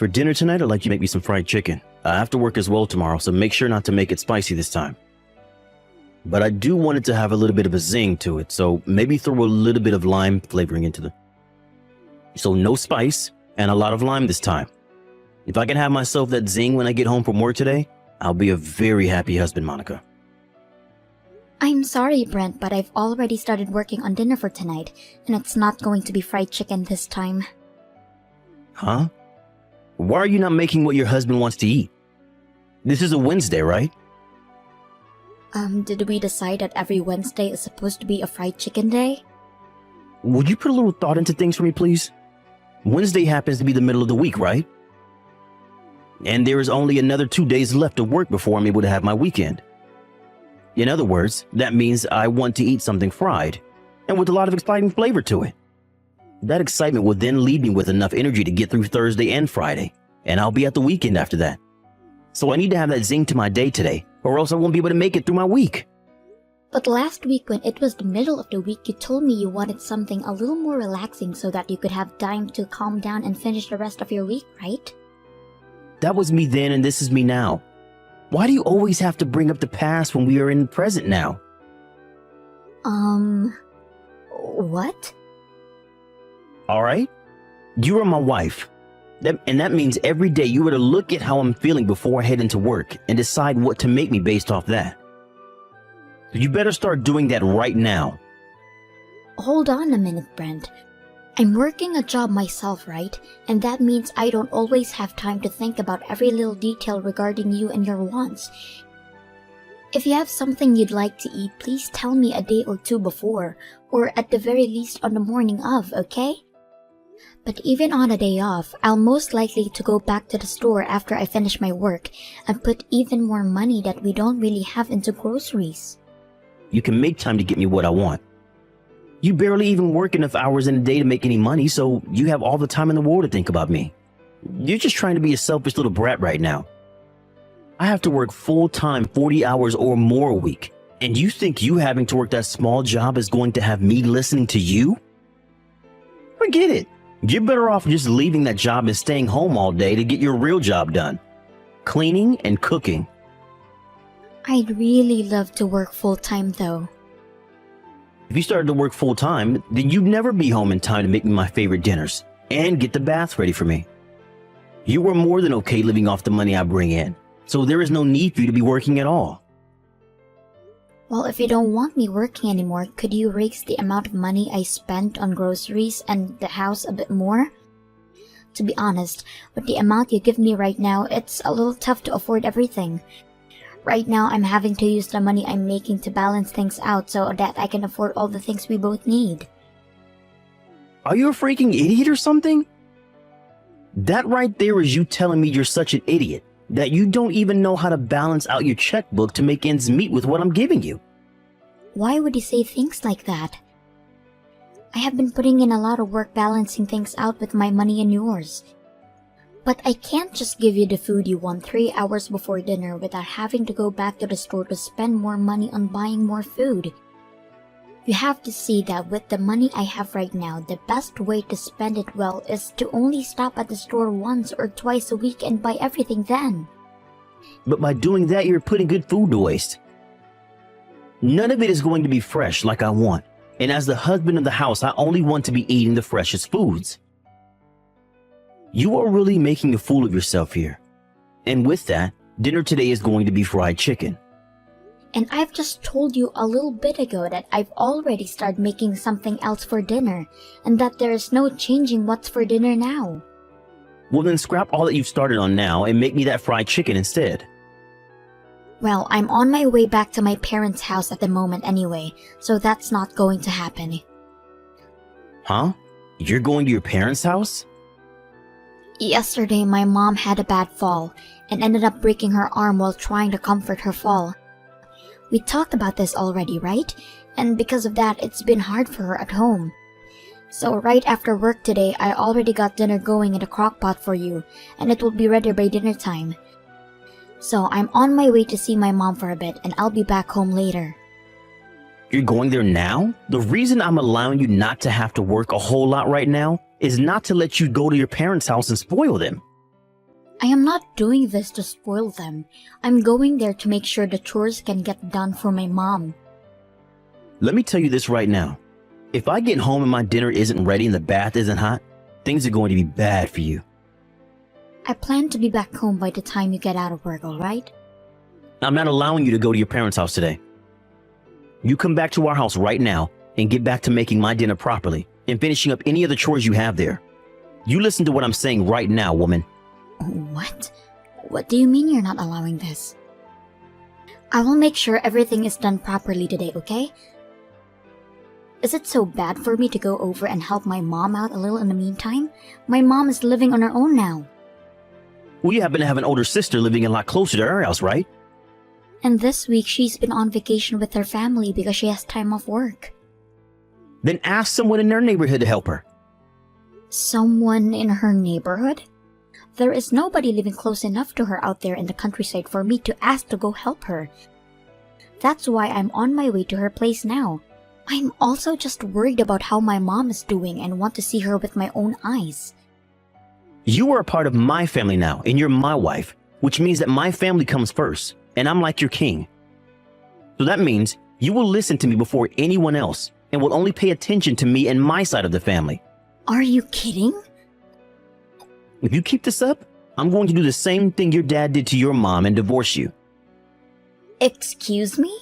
For dinner tonight, I'd like you to make me some fried chicken. I have to work as well tomorrow, so make sure not to make it spicy this time. But I do want it to have a little bit of a zing to it, so maybe throw a little bit of lime flavoring into the... So no spice and a lot of lime this time. If I can have myself that zing when I get home from work today, I'll be a very happy husband, Monica. I'm sorry, Brent, but I've already started working on dinner for tonight, and it's not going to be fried chicken this time. Huh? Why are you not making what your husband wants to eat? This is a Wednesday, right? Did we decide that every Wednesday is supposed to be a fried chicken day? Would you put a little thought into things for me, please? Wednesday happens to be the middle of the week, right? And there is only another 2 days left of work before I'm able to have my weekend. In other words, that means I want to eat something fried, and with a lot of exciting flavor to it. That excitement will then leave me with enough energy to get through Thursday and Friday, and I'll be at the weekend after that. So I need to have that zing to my day today, or else I won't be able to make it through my week. But last week when it was the middle of the week, you told me you wanted something a little more relaxing so that you could have time to calm down and finish the rest of your week, right? That was me then and this is me now. Why do you always have to bring up the past when we are in the present now? What? Alright? You are my wife. And that means every day you were to look at how I'm feeling before I head into work and decide what to make me based off that. So you better start doing that right now. Hold on a minute, Brent. I'm working a job myself, right? And that means I don't always have time to think about every little detail regarding you and your wants. If you have something you'd like to eat, please tell me a day or two before, or at the very least on the morning of, okay? But even on a day off, I'll most likely to go back to the store after I finish my work and put even more money that we don't really have into groceries. You can make time to get me what I want. You barely even work enough hours in a day to make any money, so you have all the time in the world to think about me. You're just trying to be a selfish little brat right now. I have to work full-time 40 hours or more a week, and you think you having to work that small job is going to have me listening to you? Forget it. You're better off just leaving that job and staying home all day to get your real job done. Cleaning and cooking. I'd really love to work full-time though. If you started to work full-time, then you'd never be home in time to make me my favorite dinners and get the bath ready for me. You are more than okay living off the money I bring in, so there is no need for you to be working at all. Well, if you don't want me working anymore, could you raise the amount of money I spent on groceries and the house a bit more? To be honest, with the amount you give me right now, it's a little tough to afford everything. Right now, I'm having to use the money I'm making to balance things out so that I can afford all the things we both need. Are you a freaking idiot or something? That right there is you telling me you're such an idiot that you don't even know how to balance out your checkbook to make ends meet with what I'm giving you. Why would you say things like that? I have been putting in a lot of work balancing things out with my money and yours. But I can't just give you the food you want 3 hours before dinner without having to go back to the store to spend more money on buying more food. You have to see that with the money I have right now, the best way to spend it well is to only stop at the store once or twice a week and buy everything then. But by doing that, you're putting good food to waste. None of it is going to be fresh like I want. And as the husband of the house, I only want to be eating the freshest foods. You are really making a fool of yourself here. And with that, dinner today is going to be fried chicken. And I've just told you a little bit ago that I've already started making something else for dinner, and that there is no changing what's for dinner now. Well then scrap all that you've started on now and make me that fried chicken instead. Well, I'm on my way back to my parents' house at the moment anyway, so that's not going to happen. Huh? You're going to your parents' house? Yesterday, my mom had a bad fall and ended up breaking her arm while trying to comfort her fall. We talked about this already, right? And because of that, it's been hard for her at home. So right after work today, I already got dinner going in the crock pot for you, and it will be ready by dinner time. So I'm on my way to see my mom for a bit, and I'll be back home later. You're going there now? The reason I'm allowing you not to have to work a whole lot right now is not to let you go to your parents' house and spoil them. I am not doing this to spoil them. I'm going there to make sure the chores can get done for my mom. Let me tell you this right now. If I get home and my dinner isn't ready and the bath isn't hot, things are going to be bad for you. I plan to be back home by the time you get out of work, alright? I'm not allowing you to go to your parents' house today. You come back to our house right now and get back to making my dinner properly and finishing up any other chores you have there. You listen to what I'm saying right now, woman. What? What do you mean you're not allowing this? I will make sure everything is done properly today, okay? Is it so bad for me to go over and help my mom out a little in the meantime? My mom is living on her own now. Well, you happen to have an older sister living a lot closer to our house, right? And this week she's been on vacation with her family because she has time off work. Then ask someone in their neighborhood to help her. Someone in her neighborhood? There is nobody living close enough to her out there in the countryside for me to ask to go help her. That's why I'm on my way to her place now. I'm also just worried about how my mom is doing and want to see her with my own eyes. You are a part of my family now, and you're my wife, which means that my family comes first, and I'm like your king. So that means you will listen to me before anyone else, and will only pay attention to me and my side of the family. Are you kidding? If you keep this up, I'm going to do the same thing your dad did to your mom and divorce you. Excuse me?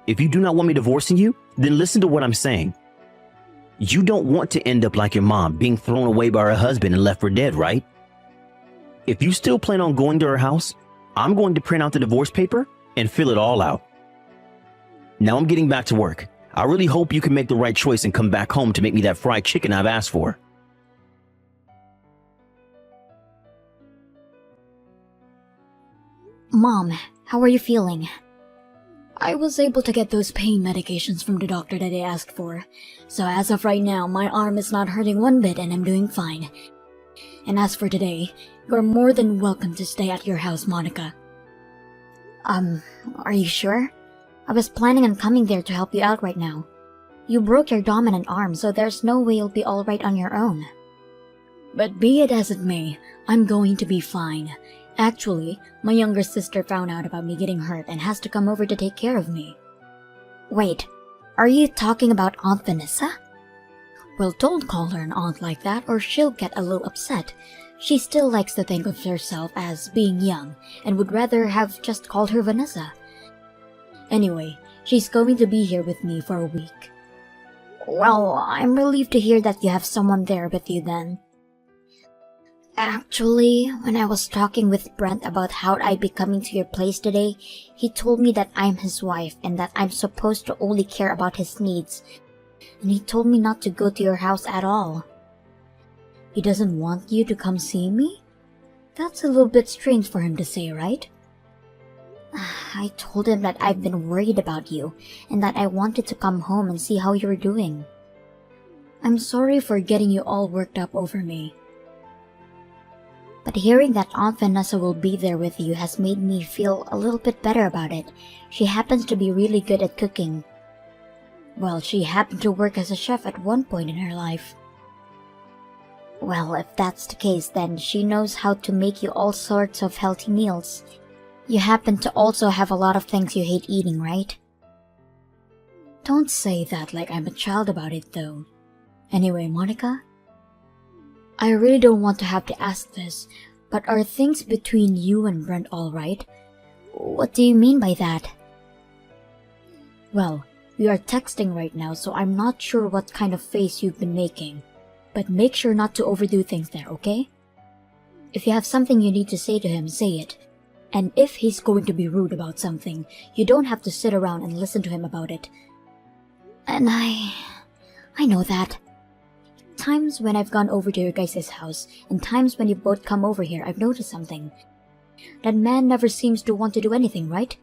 If you do not want me divorcing you, then listen to what I'm saying. You don't want to end up like your mom, being thrown away by her husband and left for dead, right? If you still plan on going to her house, I'm going to print out the divorce paper and fill it all out. Now I'm getting back to work. I really hope you can make the right choice and come back home to make me that fried chicken I've asked for. Mom, how are you feeling? I was able to get those pain medications from the doctor that I asked for. So as of right now, my arm is not hurting one bit and I'm doing fine. And as for today, you're more than welcome to stay at your house, Monica. Are you sure? I was planning on coming there to help you out right now. You broke your dominant arm, so there's no way you'll be alright on your own. But be it as it may, I'm going to be fine. Actually, my younger sister found out about me getting hurt and has to come over to take care of me. Wait, are you talking about Aunt Vanessa? Well, don't call her an aunt like that or she'll get a little upset. She still likes to think of herself as being young and would rather have just called her Vanessa. Anyway, she's going to be here with me for a week. Well, I'm relieved to hear that you have someone there with you then. Actually, when I was talking with Brent about how I'd be coming to your place today, he told me that I'm his wife and that I'm supposed to only care about his needs. And he told me not to go to your house at all. He doesn't want you to come see me? That's a little bit strange for him to say, right? I told him that I've been worried about you and that I wanted to come home and see how you were doing. I'm sorry for getting you all worked up over me. But hearing that Aunt Vanessa will be there with you has made me feel a little bit better about it. She happens to be really good at cooking. Well, she happened to work as a chef at one point in her life. Well, if that's the case, then she knows how to make you all sorts of healthy meals. You happen to also have a lot of things you hate eating, right? Don't say that like I'm a child about it, though. Anyway, Monica, I really don't want to have to ask this, but are things between you and Brent alright? What do you mean by that? Well, we are texting right now, so I'm not sure what kind of face you've been making. But make sure not to overdo things there, okay? If you have something you need to say to him, say it. And if he's going to be rude about something, you don't have to sit around and listen to him about it. And I know that. Times when I've gone over to your guys' house, and times when you both come over here, I've noticed something. That man never seems to want to do anything, right?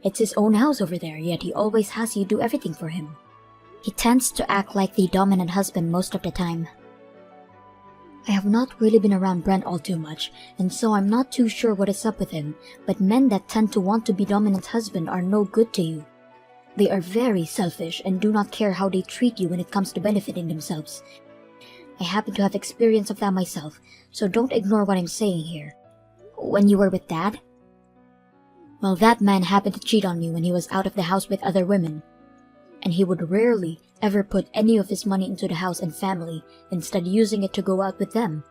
It's his own house over there, yet he always has you do everything for him. He tends to act like the dominant husband most of the time. I have not really been around Brent all too much, and so I'm not too sure what is up with him, but men that tend to want to be dominant husband are no good to you. They are very selfish and do not care how they treat you when it comes to benefiting themselves. I happen to have experience of that myself, so don't ignore what I'm saying here. When you were with Dad? Well, that man happened to cheat on me when he was out of the house with other women. And he would rarely ever put any of his money into the house and family, instead using it to go out with them.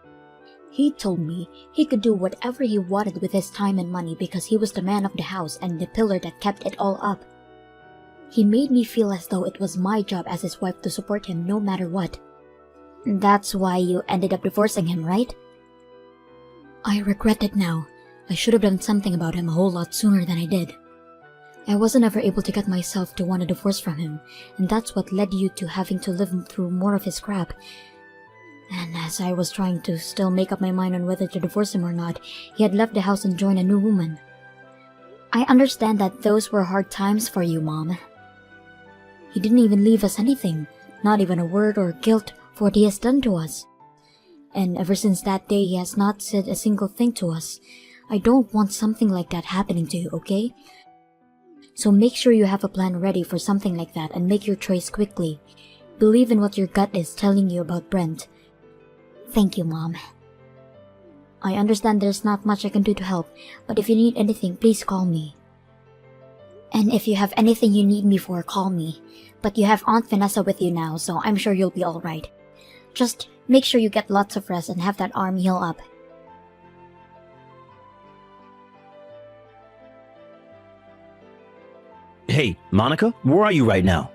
He told me he could do whatever he wanted with his time and money because he was the man of the house and the pillar that kept it all up. He made me feel as though it was my job as his wife to support him no matter what. That's why you ended up divorcing him, right? I regret it now. I should have done something about him a whole lot sooner than I did. I wasn't ever able to get myself to want a divorce from him, and that's what led you to having to live through more of his crap. And as I was trying to still make up my mind on whether to divorce him or not, he had left the house and joined a new woman. I understand that those were hard times for you, Mom. He didn't even leave us anything, not even a word or guilt for what he has done to us. And ever since that day, he has not said a single thing to us. I don't want something like that happening to you, okay? So make sure you have a plan ready for something like that and make your choice quickly. Believe in what your gut is telling you about Brent. Thank you, Mom. I understand there's not much I can do to help, but if you need anything, please call me. And if you have anything you need me for, call me. But you have Aunt Vanessa with you now, so I'm sure you'll be alright. Just make sure you get lots of rest and have that arm heal up. Hey, Monica, where are you right now?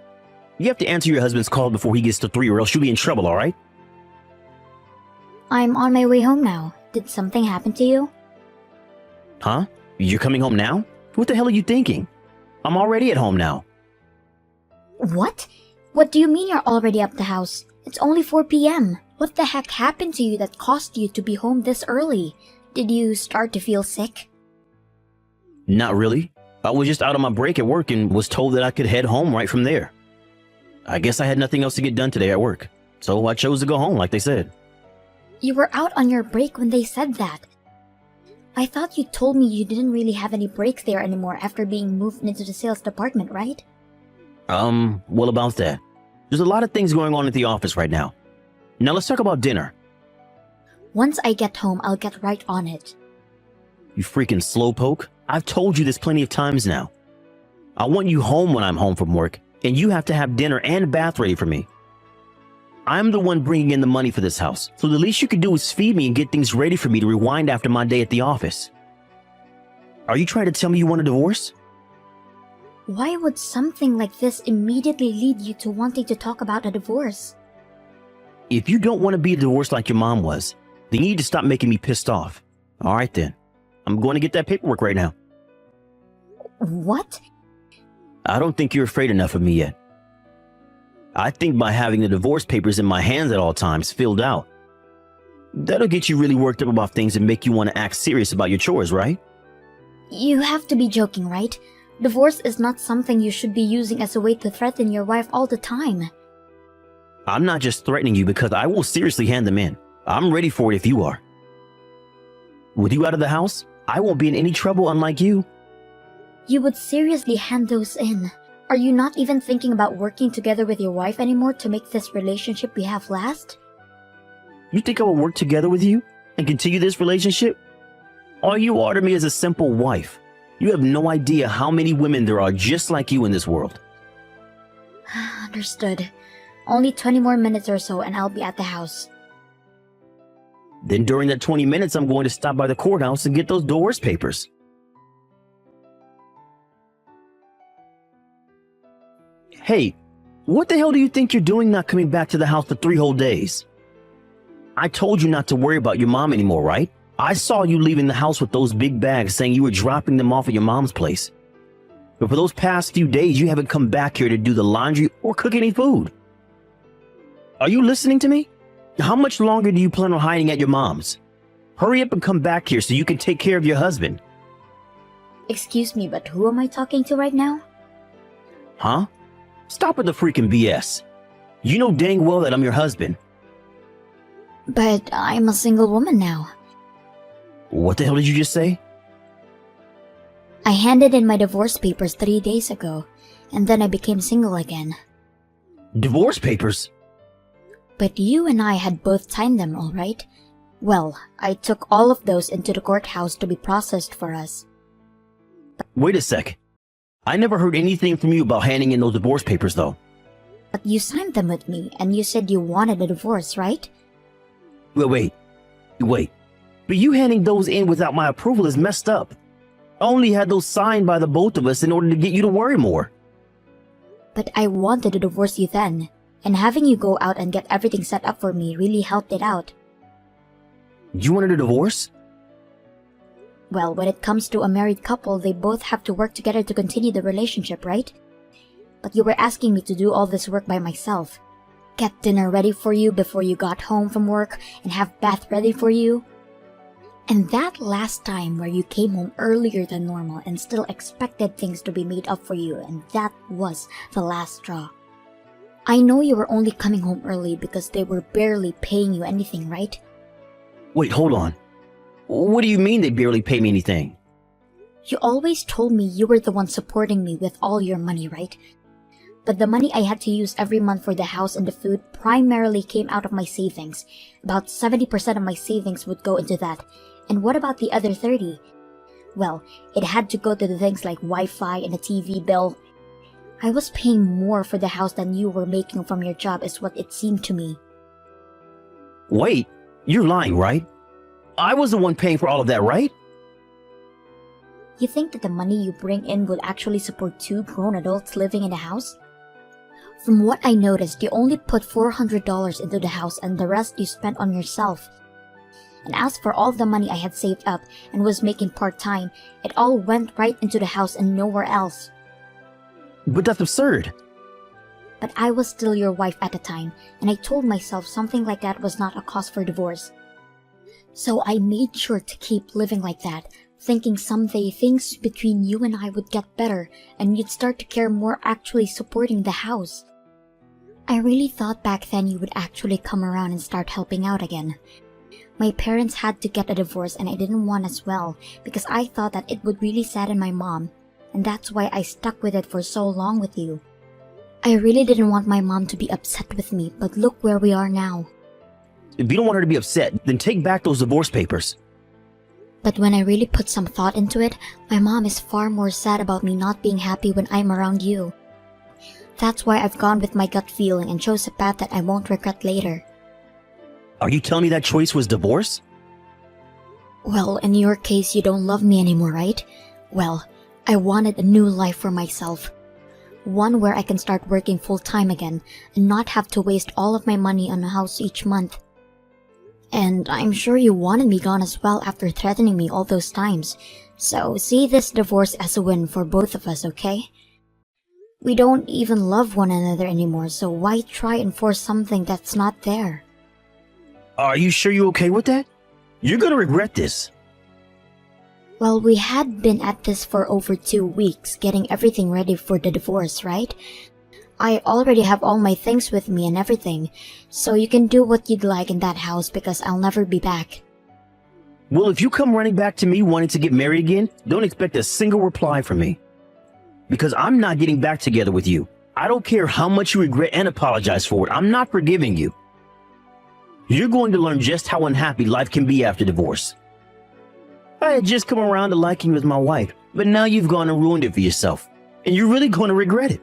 You have to answer your husband's call before he gets to 3 or else you'll be in trouble, alright? I'm on my way home now. Did something happen to you? Huh? You're coming home now? What the hell are you thinking? I'm already at home now. What? What do you mean you're already up the house? It's only 4 p.m. What the heck happened to you that caused you to be home this early? Did you start to feel sick? Not really. I was just out on my break at work and was told that I could head home right from there. I guess I had nothing else to get done today at work, so I chose to go home like they said. You were out on your break when they said that. I thought you told me you didn't really have any breaks there anymore after being moved into the sales department, right? Well, about that. There's a lot of things going on at the office right now. Now let's talk about dinner. Once I get home, I'll get right on it. You freaking slowpoke. I've told you this plenty of times now. I want you home when I'm home from work, and you have to have dinner and bath ready for me. I'm the one bringing in the money for this house, so the least you could do is feed me and get things ready for me to rewind after my day at the office. Are you trying to tell me you want a divorce? Why would something like this immediately lead you to wanting to talk about a divorce? If you don't want to be divorced like your mom was, then you need to stop making me pissed off. All right then. I'm going to get that paperwork right now. What? I don't think you're afraid enough of me yet. I think by having the divorce papers in my hands at all times filled out, that'll get you really worked up about things and make you want to act serious about your chores, right? You have to be joking, right? Divorce is not something you should be using as a way to threaten your wife all the time. I'm not just threatening you because I will seriously hand them in. I'm ready for it if you are. With you out of the house, I won't be in any trouble unlike you. You would seriously hand those in. Are you not even thinking about working together with your wife anymore to make this relationship we have last? You think I will work together with you and continue this relationship? All you are to me is a simple wife. You have no idea how many women there are just like you in this world. Understood. Only 20 more minutes or so and I'll be at the house. Then during that 20 minutes, I'm going to stop by the courthouse and get those divorce papers. Hey, what the hell do you think you're doing not coming back to the house for 3 whole days? I told you not to worry about your mom anymore, right? I saw you leaving the house with those big bags saying you were dropping them off at your mom's place. But for those past few days, you haven't come back here to do the laundry or cook any food. Are you listening to me? How much longer do you plan on hiding at your mom's? Hurry up and come back here so you can take care of your husband. Excuse me, but who am I talking to right now? Huh? Stop with the freaking BS. You know dang well that I'm your husband. But I'm a single woman now. What the hell did you just say? I handed in my divorce papers 3 days ago, and then I became single again. Divorce papers? But you and I had both signed them, all right? Well, I took all of those into the courthouse to be processed for us. Wait a sec. I never heard anything from you about handing in those divorce papers, though. But you signed them with me, and you said you wanted a divorce, right? Wait. But you handing those in without my approval is messed up. I only had those signed by the both of us in order to get you to worry more. But I wanted to divorce you then, and having you go out and get everything set up for me really helped it out. You wanted a divorce? Well, when it comes to a married couple, they both have to work together to continue the relationship, right? But you were asking me to do all this work by myself. Get dinner ready for you before you got home from work, and have bath ready for you. And that last time where you came home earlier than normal and still expected things to be made up for you, and that was the last straw. I know you were only coming home early because they were barely paying you anything, right? Wait, hold on. What do you mean they barely pay me anything? You always told me you were the one supporting me with all your money, right? But the money I had to use every month for the house and the food primarily came out of my savings. About 70% of my savings would go into that. And what about the other 30? Well, it had to go to the things like Wi-Fi and a TV bill. I was paying more for the house than you were making from your job is what it seemed to me. Wait, you're lying, right? I was the one paying for all of that, right? You think that the money you bring in will actually support 2 grown adults living in the house? From what I noticed, you only put $400 into the house and the rest you spent on yourself. And as for all the money I had saved up and was making part-time, it all went right into the house and nowhere else. But that's absurd. But I was still your wife at the time, and I told myself something like that was not a cause for divorce. So I made sure to keep living like that, thinking someday things between you and I would get better and you'd start to care more actually supporting the house. I really thought back then you would actually come around and start helping out again. My parents had to get a divorce and I didn't want as well because I thought that it would really sadden my mom, and that's why I stuck with it for so long with you. I really didn't want my mom to be upset with me, but look where we are now. If you don't want her to be upset, then take back those divorce papers. But when I really put some thought into it, my mom is far more sad about me not being happy when I'm around you. That's why I've gone with my gut feeling and chose a path that I won't regret later. Are you telling me that choice was divorce? Well, in your case, you don't love me anymore, right? Well, I wanted a new life for myself. One where I can start working full-time again and not have to waste all of my money on a house each month. And I'm sure you wanted me gone as well after threatening me all those times. So see this divorce as a win for both of us, okay? We don't even love one another anymore, so why try and force something that's not there? Are you sure you're okay with that? You're gonna regret this. Well, we had been at this for over 2 weeks, getting everything ready for the divorce, right? I already have all my things with me and everything, so you can do what you'd like in that house because I'll never be back. Well, if you come running back to me wanting to get married again, don't expect a single reply from me. Because I'm not getting back together with you. I don't care how much you regret and apologize for it. I'm not forgiving you. You're going to learn just how unhappy life can be after divorce. I had just come around to liking you as my wife, but now you've gone and ruined it for yourself, and you're really going to regret it.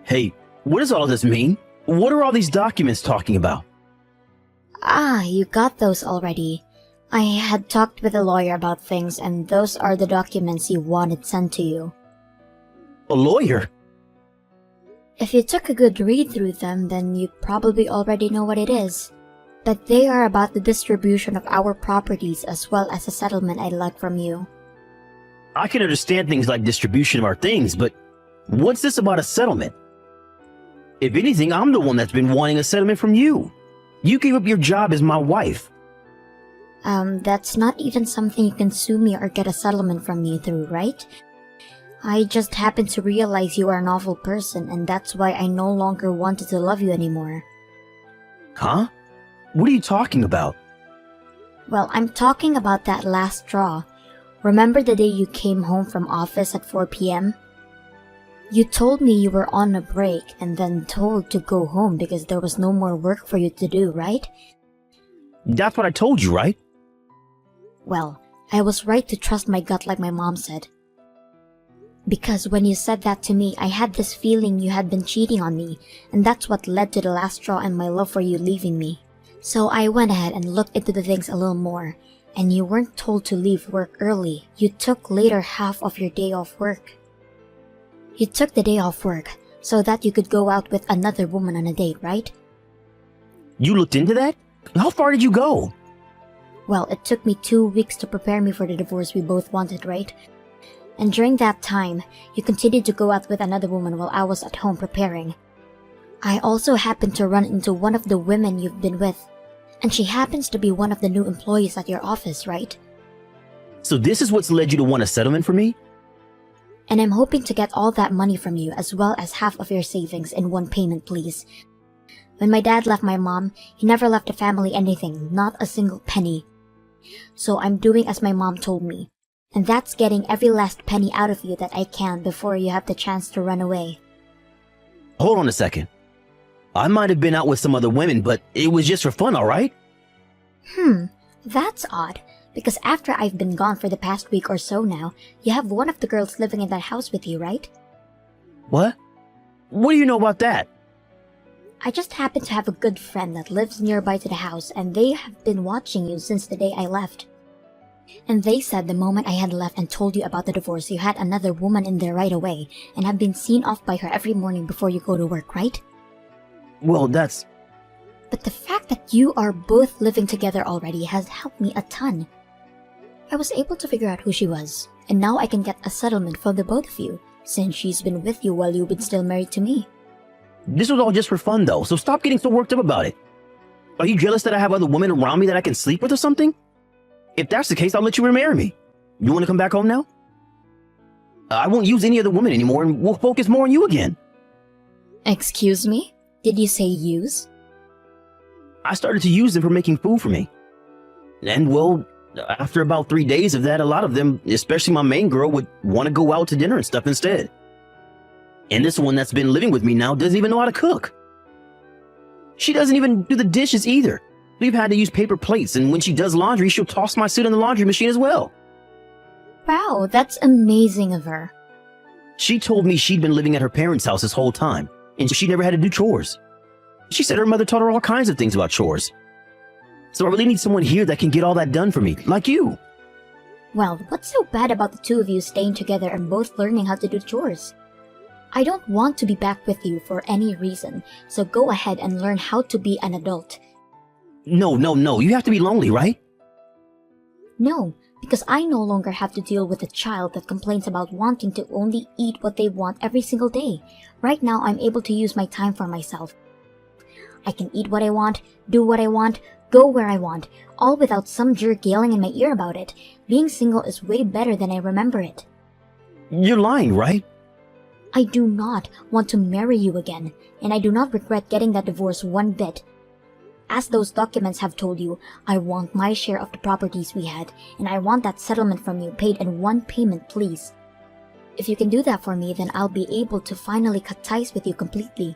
Hey, what does all this mean? What are all these documents talking about? Ah, you got those already. I had talked with a lawyer about things, and those are the documents you wanted sent to you. A lawyer? If you took a good read through them, then you probably already know what it is. But they are about the distribution of our properties as well as a settlement I'd like from you. I can understand things like distribution of our things, but what's this about a settlement? If anything, I'm the one that's been wanting a settlement from you. You gave up your job as my wife. That's not even something you can sue me or get a settlement from me through, right? I just happened to realize you are an awful person, and that's why I no longer wanted to love you anymore. Huh? What are you talking about? Well, I'm talking about that last straw. Remember the day you came home from office at 4 p.m.? You told me you were on a break and then told to go home because there was no more work for you to do, right? That's what I told you, right? Well, I was right to trust my gut like my mom said. Because when you said that to me, I had this feeling you had been cheating on me, and that's what led to the last straw and my love for you leaving me. So I went ahead and looked into the things a little more, and you weren't told to leave work early. You took later half of your day off work. You took the day off work so that you could go out with another woman on a date, right? You looked into that? How far did you go? Well, it took me 2 weeks to prepare me for the divorce we both wanted, right? And during that time, you continued to go out with another woman while I was at home preparing. I also happened to run into one of the women you've been with, and she happens to be one of the new employees at your office, right? So this is what's led you to want a settlement for me? And I'm hoping to get all that money from you as well as half of your savings in one payment, please. When my dad left my mom, he never left the family anything, not a single penny. So I'm doing as my mom told me, and that's getting every last penny out of you that I can before you have the chance to run away. Hold on a second. I might have been out with some other women, but it was just for fun, alright? That's odd, because after I've been gone for the past week or so now, you have one of the girls living in that house with you, right? What? What do you know about that? I just happen to have a good friend that lives nearby to the house, and they have been watching you since the day I left. And they said the moment I had left and told you about the divorce, you had another woman in there right away, and have been seen off by her every morning before you go to work, right? Well, that's... But the fact that you are both living together already has helped me a ton. I was able to figure out who she was, and now I can get a settlement from the both of you, since she's been with you while you've been still married to me. This was all just for fun, though, so stop getting so worked up about it. Are you jealous that I have other women around me that I can sleep with or something? If that's the case, I'll let you remarry me. You want to come back home now? I won't use any other woman anymore, and we'll focus more on you again. Excuse me? Did you say use? I started to use them for making food for me. And, well, after about 3 days of that, a lot of them, especially my main girl, would want to go out to dinner and stuff instead. And this one that's been living with me now doesn't even know how to cook. She doesn't even do the dishes either. We've had to use paper plates, and when she does laundry, she'll toss my suit in the laundry machine as well. Wow, that's amazing of her. She told me she'd been living at her parents' house this whole time, and she never had to do chores. She said her mother taught her all kinds of things about chores. So I really need someone here that can get all that done for me, like you. Well, what's so bad about the two of you staying together and both learning how to do chores? I don't want to be back with you for any reason, so go ahead and learn how to be an adult. No, you have to be lonely, right? No, because I no longer have to deal with a child that complains about wanting to only eat what they want every single day. Right now, I'm able to use my time for myself. I can eat what I want, do what I want, go where I want, all without some jerk yelling in my ear about it. Being single is way better than I remember it. You're lying, right? I do not want to marry you again, and I do not regret getting that divorce one bit. As those documents have told you, I want my share of the properties we had, and I want that settlement from you paid in one payment, please. If you can do that for me, then I'll be able to finally cut ties with you completely.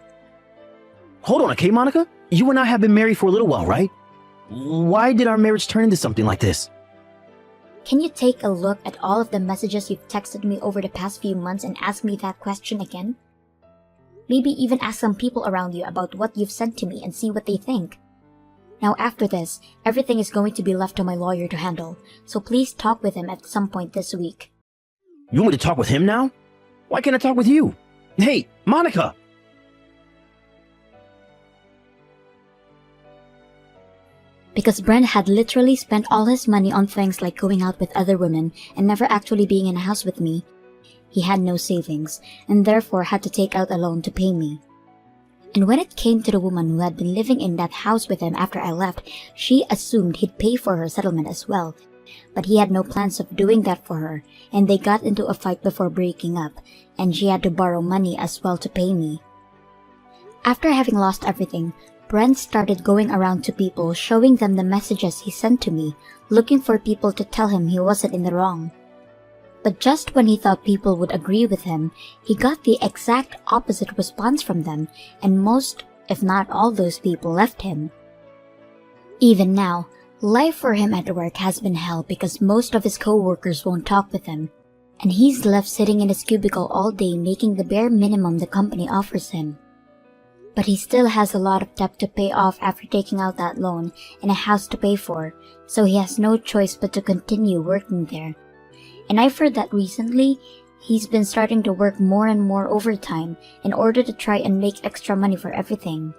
Hold on, okay, Monica? You and I have been married for a little while, right? Why did our marriage turn into something like this? Can you take a look at all of the messages you've texted me over the past few months and ask me that question again? Maybe even ask some people around you about what you've sent to me and see what they think. Now after this, everything is going to be left to my lawyer to handle, so please talk with him at some point this week. You want me to talk with him now? Why can't I talk with you? Hey, Monica! Because Brent had literally spent all his money on things like going out with other women and never actually being in a house with me. He had no savings, and therefore had to take out a loan to pay me. And when it came to the woman who had been living in that house with him after I left, she assumed he'd pay for her settlement as well. But he had no plans of doing that for her, and they got into a fight before breaking up, and she had to borrow money as well to pay me. After having lost everything, Brent started going around to people, showing them the messages he sent to me, looking for people to tell him he wasn't in the wrong. But just when he thought people would agree with him, he got the exact opposite response from them, and most, if not all those people left him. Even now, life for him at work has been hell because most of his co-workers won't talk with him, and he's left sitting in his cubicle all day making the bare minimum the company offers him. But he still has a lot of debt to pay off after taking out that loan and a house to pay for, so he has no choice but to continue working there. And I've heard that recently, he's been starting to work more and more overtime in order to try and make extra money for everything.